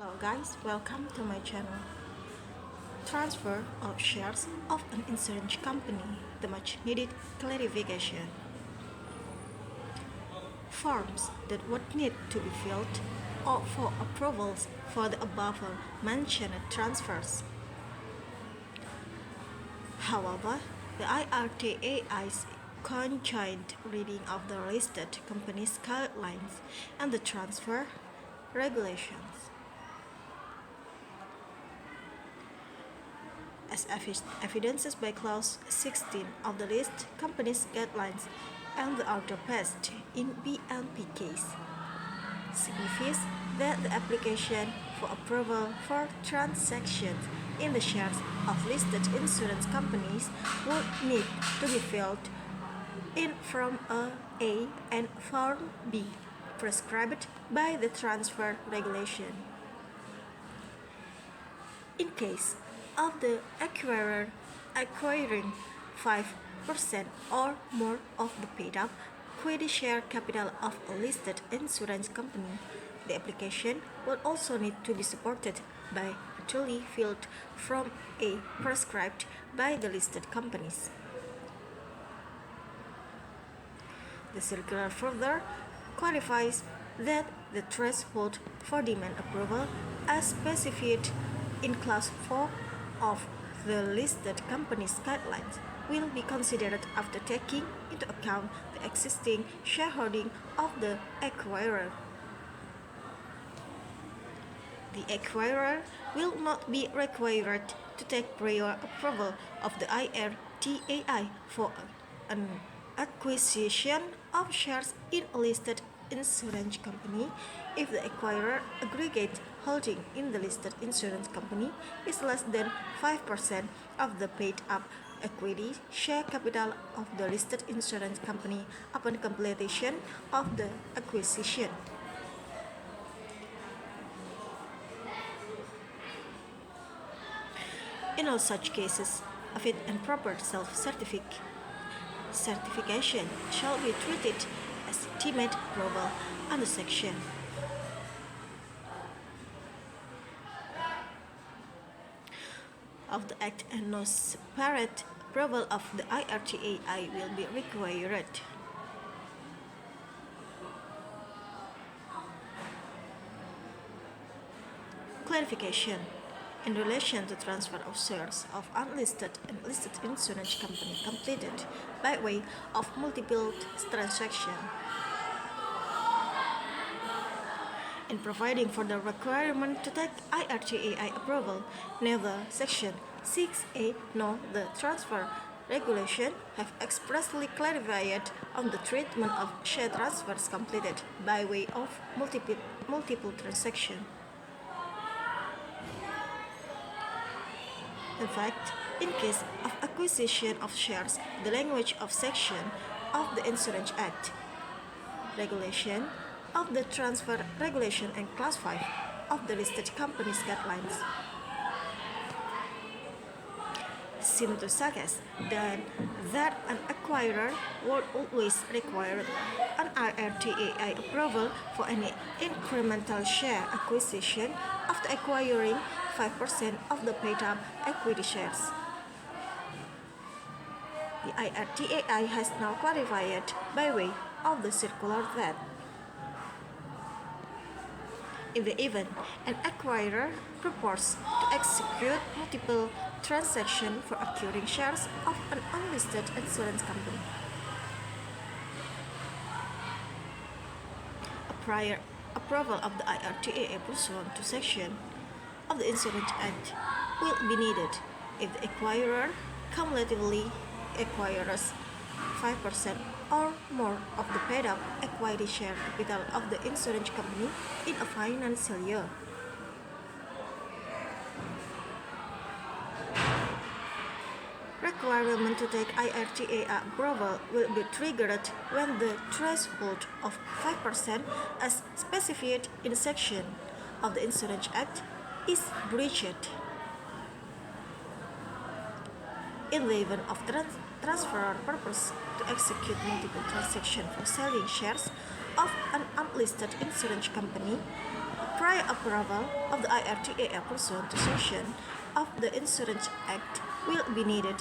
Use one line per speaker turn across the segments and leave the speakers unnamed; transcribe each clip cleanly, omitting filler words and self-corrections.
Hello guys, welcome to my channel. Transfer of shares of an insurance company, the much needed clarification. Forms that would need to be filled or for approvals for the above mentioned transfers. However, the IRTAI's conjoint reading of the listed companies guidelines and the transfer regulations. As evidenced by Clause 16 of the list companies guidelines and the other passed in BNP case, signifies that the application for approval for transactions in the shares of listed insurance companies would need to be filled in Form A and Form B prescribed by the transfer regulation. In case of the acquirer acquiring 5% or more of the paid-up equity share capital of a listed insurance company, the application will also need to be supported by a duly filled Form A prescribed by the listed companies. The circular further clarifies that the threshold for demand approval, as specified in Clause 4 of the listed company's guidelines, will be considered after taking into account the existing shareholding of the acquirer. The acquirer will not be required to take prior approval of the IRTAI for an acquisition of shares in a listed insurance company if the acquirer aggregate holding in the listed insurance company is less than 5% of the paid-up equity share capital of the listed insurance company upon completion of the acquisition. In all such cases, a fit and proper certification shall be treated as timid approval under section of the Act, and no separate approval of the IRTAI will be required. Clarification. In relation to transfer of shares of unlisted and listed insurance company completed by way of multiple transactions. In providing for the requirement to take IRTAI approval, neither Section 6A nor the transfer regulation have expressly clarified on the treatment of share transfers completed by way of multiple transactions. In fact, in case of acquisition of shares, the language of Section of the Insurance Act, Regulation of the Transfer Regulation and Clause 5 of the listed companies guidelines seem to suggest that an acquirer would always require an IRTAI approval for any incremental share acquisition after acquiring 5% of the paid-up equity shares. The IRTAI has now clarified by way of the circular that in the event an acquirer purports to execute multiple transactions for acquiring shares of an unlisted insurance company, a prior approval of the IRTAI pursuant to Section of the Insurance Act will be needed if the acquirer cumulatively acquires 5% or more of the paid-up equity share capital of the insurance company in a financial year. Requirement to take IRTAI approval will be triggered when the threshold of 5% as specified in Section of the Insurance Act is breached. In the event of transfer purpose to execute multiple transactions for selling shares of an unlisted insurance company, prior approval of the IRTA pursuant to Section of the Insurance Act will be needed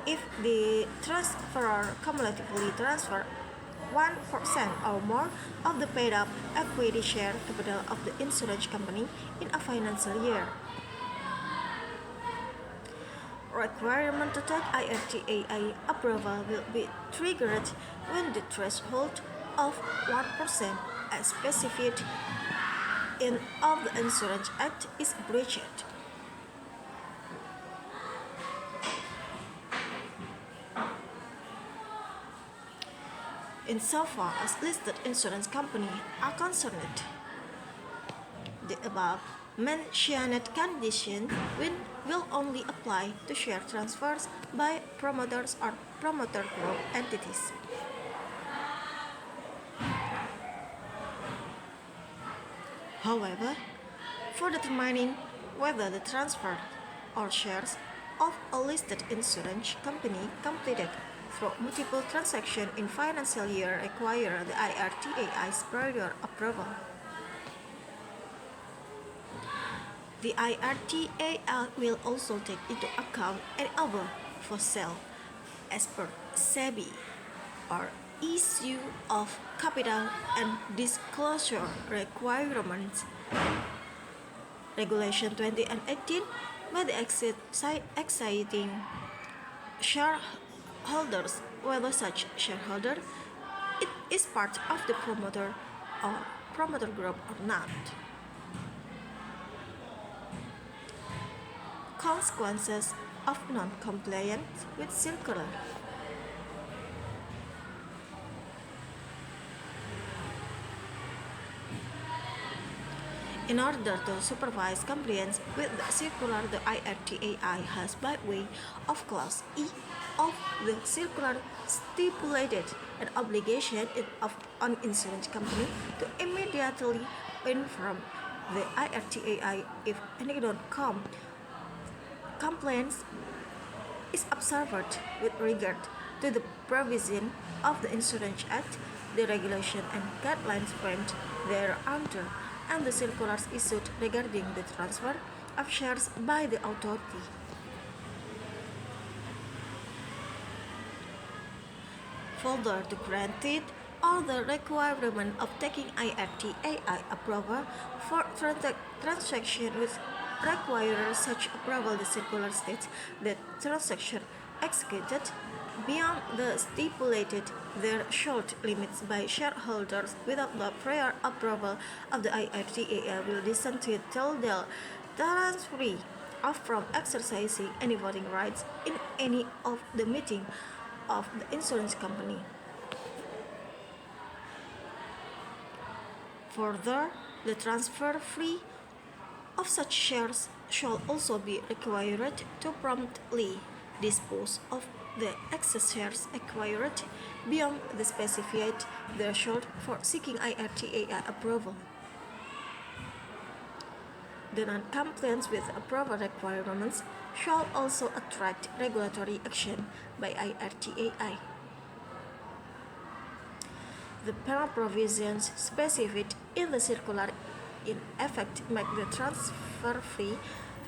if the transferor cumulatively transfer 1% or more of the paid-up equity share capital of the insurance company in a financial year. Requirement to take IRTA approval will be triggered when the threshold of 1% as specified in of the Insurance Act is breached. Insofar as listed insurance companies are concerned, the above mentioned condition will only apply to share transfers by promoters or promoter group entities. However, for determining whether the transfer or shares of a listed insurance company completed through multiple transactions in financial year require the IRTA's prior approval. The IRTA will also take into account any offer for sale as per SEBI or issue of capital and disclosure requirements Regulation 2018 by the exciting shareholders whether such shareholder it is part of the promoter or promoter group or not. Consequences of non-compliance with circular. In order to supervise compliance with the circular, the IRTAI has, by way of Clause E of the circular, stipulated an obligation of an insurance company to immediately inform the IRTAI if any complaints is observed with regard to the provision of the Insurance Act, the regulation and guidelines framed thereunder, and the circulars issued regarding the transfer of shares by the authority. Further to granted all the requirement of taking IRTAI approval for transaction which require such approval, the circular states that transaction executed beyond the stipulated threshold limits by shareholders without the prior approval of the IRTA will descend to total transferee from exercising any voting rights in any of the meeting of the insurance company. Further, the transfer fee of such shares shall also be required to promptly dispose of the excess shares acquired beyond the specified threshold for seeking IRTA approval. The non-compliance with approval requirements shall also attract regulatory action by IRTAI. The penal provisions specified in the circular in effect make the transfer fee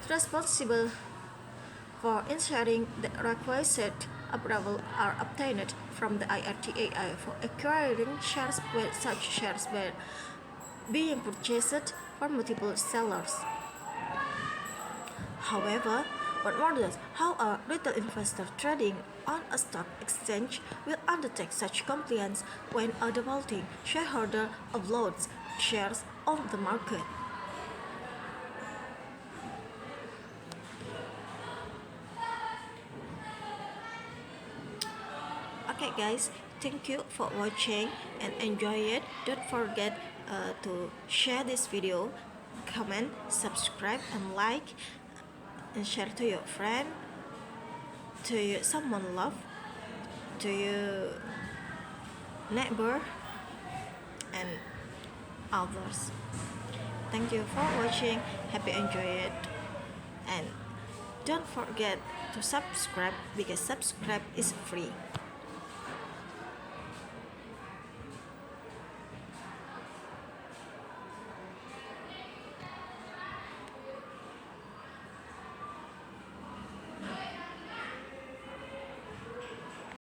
responsible for ensuring that requisite approval are obtained from the IRTAI for acquiring shares when such shares were being purchased from multiple sellers. However, what matters how a retail investor trading on a stock exchange will undertake such compliance when a defaulting shareholder offloads shares on the market. Okay guys, thank you for watching and enjoy it. Don't forget to share this video, comment, subscribe and like, and share to your friend, to someone love, to your neighbor and others. Thank you for watching. Happy enjoy it, and don't forget to subscribe because subscribe is free.